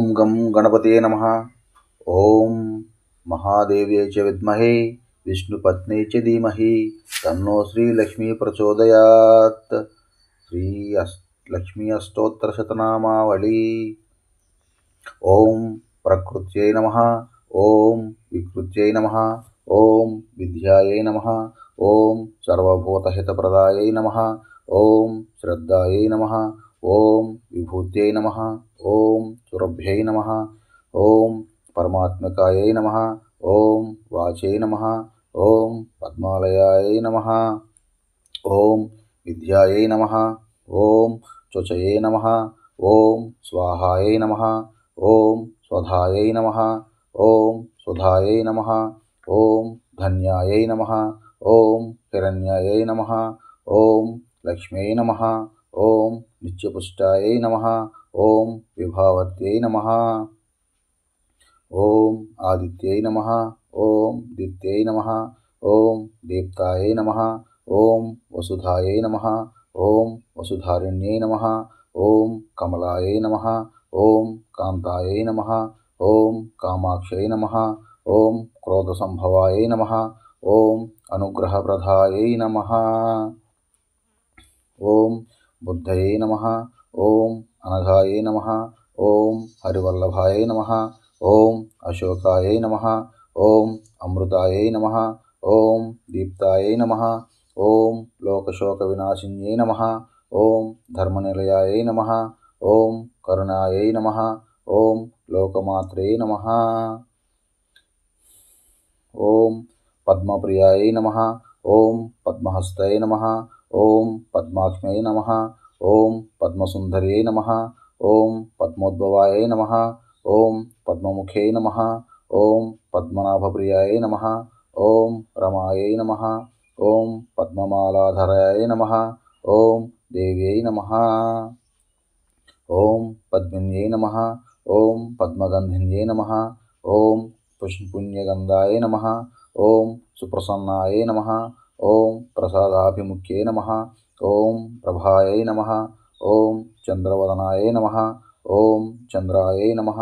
ఓం గం గణపతే నమః. ఓం మహాదేవ్యై చ విద్మహే విష్ణుపత్న్యై చ ధీమహి తన్నో శ్రీలక్ష్మీ ప్రచోదయాత్. శ్రీ లక్ష్మీ అష్టోత్తరశతనామావళి. ఓం ప్రకృత్యై నమః. ఓం వికృత్యై నమః. ఓం విద్యాయై నమః. ఓం సర్వభూతహితప్రదాయై నమః. ఓం శ్రద్ధాయై నమః. ఓం విభూత్యై నమః. ఓం సురభ్యై నమః. ఓం పరమాత్మకాయై నమః. ఓం వాచై నమః. ఓం పద్మాలయాయై నమః. ఓం విద్యాయై నమః. ఓం చుచయే నమః. ఓం స్వాహాయై నమః. ఓం స్వధాయై నమః. ఓం సుధాయై నమః. ఓం ధన్యాయై నమః. ఓం హిరణ్యాయై నమః. ఓం లక్ష్మ్యై నమః. ఓం నిత్యపుష్టాయై నమః. ఓం విభావర్త్యై నమః. ఓం ఆదిత్యై నమః. ఓం దిత్యై నమః. ఓం దీప్తాయై నమః. ఓం వసుధాయై నమః. ఓం వసుధారిణ్యై నమః. ఓం కమలాయై నమః. ఓం కాంతాయై నమః. ఓం కామాక్షై నమః. ఓం క్రోధసంభవాయై నమః. ఓం అనుగ్రహప్రదాయై నమః. ఓం బుద్ధయై నమః. ఓం అనఘాయై నమః. ఓం హరివల్లభాయై నమః. ఓం అశోకాయై నమః. ఓం అమృతాయై నమః. ఓం దీప్తాయై నమః. ఓం లోకశోక వినాశిన్యై నమః. ఓం ధర్మనిలయాయై నమః. ఓం కరుణాయై నమః. ఓం లోకమాత్రే నమః. ఓం పద్మప్రియాయై నమః. ఓం పద్మహస్తాయ నమః. ఓం పద్మాక్ష్మ్యై నమః. ఓం పద్మసుందర్యై నమః. ఓం పద్మోద్భవాయై నమః. ఓం పద్మముఖ్యై నమః. ఓం పద్మనాభప్రియాయై నమః. ఓం రమాయై నమః. ఓం పద్మమాలాధరాయై నమః. ఓం దేవ్యై నమః. ఓం పద్మిన్యై నమః. ఓం పద్మగంధిన్యై నమః. ఓం పుష్పుణ్యగంధాయ నమః. ఓం సుప్రసన్నాయై నమః. ఓం ప్రసాదాభిముఖ్యై నమః. ఓం ప్రభాయై నమః. ఓం చంద్రవదనాయై నమః. ఓం చంద్రాయై నమః.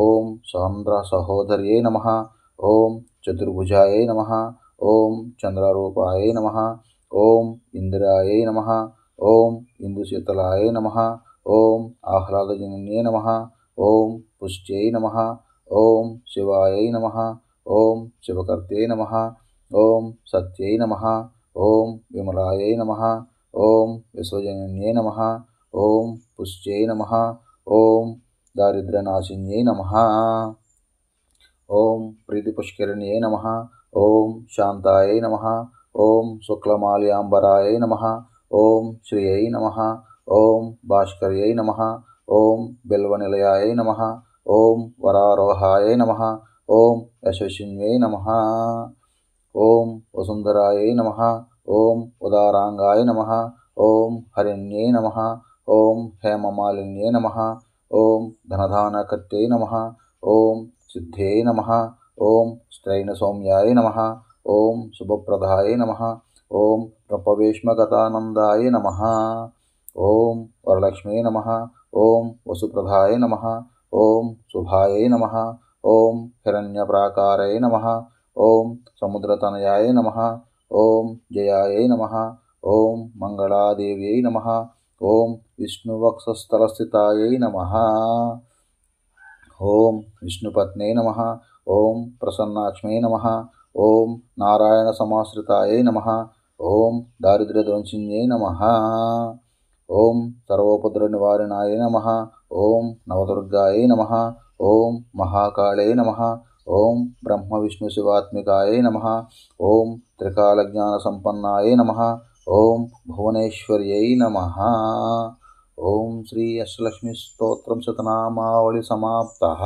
ఓం చంద్రసహోదర్యై నమః. ఓం చతుర్భుజాయై నమః. ఓం చంద్రరూపాయై నమః. ఓం ఇందిరాయై నమః. ఓం ఇందుశీతలాయై నమః. ఓం ఆహ్లాదజనన్యై నమః. ఓం పుష్ట్యై నమః. ఓం శివాయై నమః. ఓం శివకర్తే నమః. ఓం సత్యై నమః. ఓం విమలాయై నమః. ఓం విశ్వజనన్యై నమః. ఓం పుష్ట్యై నమః. ఓం దారిద్ర్యనాశిన్యై నమః. ఓం ప్రీతిపుష్కరిణ్యై నమః. ఓం శాంతాయై నమః. ఓం శుక్లమాల్యాంబరాయై నమః. ఓం శ్రియై నమః. ఓం భాస్కర్యై నమః. ఓం బిల్వనిలయాయై నమః. ఓం వరారోహాయై నమః. ఓం యశస్విన్యై నమః. ఓం వసుంధరాయై నమః. ఓం ఉదారాంగాయ నమః. ఓం హరిణ్యై నమః. ఓం హేమమాలిన్యై నమః. ఓం ధనధానకర్త్యై నమః. ఓం సిద్ధ్యై నమః. ఓం స్త్రైణసౌమ్యాయ నమః. ఓం శుభప్రదాయ నమః. ఓం ప్రపవేష్మగతానందాయ నమః. ఓం వరలక్ష్మీ నమః. ఓం వసుప్రదాయ నమః. ఓం శుభాయై నమః. ఓం హిరణ్యప్రాకారై నమః. ఓం సముద్రతనయాయ నమః. ఓం జయాయై నమః. ఓం మంగళాదేవ్యై నమః. ఓం విష్ణువక్షస్థలస్థితాయై నమః. ఓం విష్ణుపత్న్యై నమః. ఓం ప్రసన్నాక్ష్మ్యై నమః. ఓం నారాయణ సమాశ్రితాయై నమః. ఓం దారిద్ర్యధ్వంసిన్యై నమః. ఓం సర్వోపద్రవనివారణాయ నమః. ఓం నవదుర్గాయై నమః. ఓం మహాకాళై నమః. ఓం బ్రహ్మ విష్ణు శివాత్మికాయై నమః. ఓం త్రికాలజ్ఞానసంపన్నాయై నమః. ఓం భువనేశ్వర్యై నమః. ఓం శ్రీ అష్టలక్ష్మీ స్తోత్రం శతనామావళి సమాప్తః.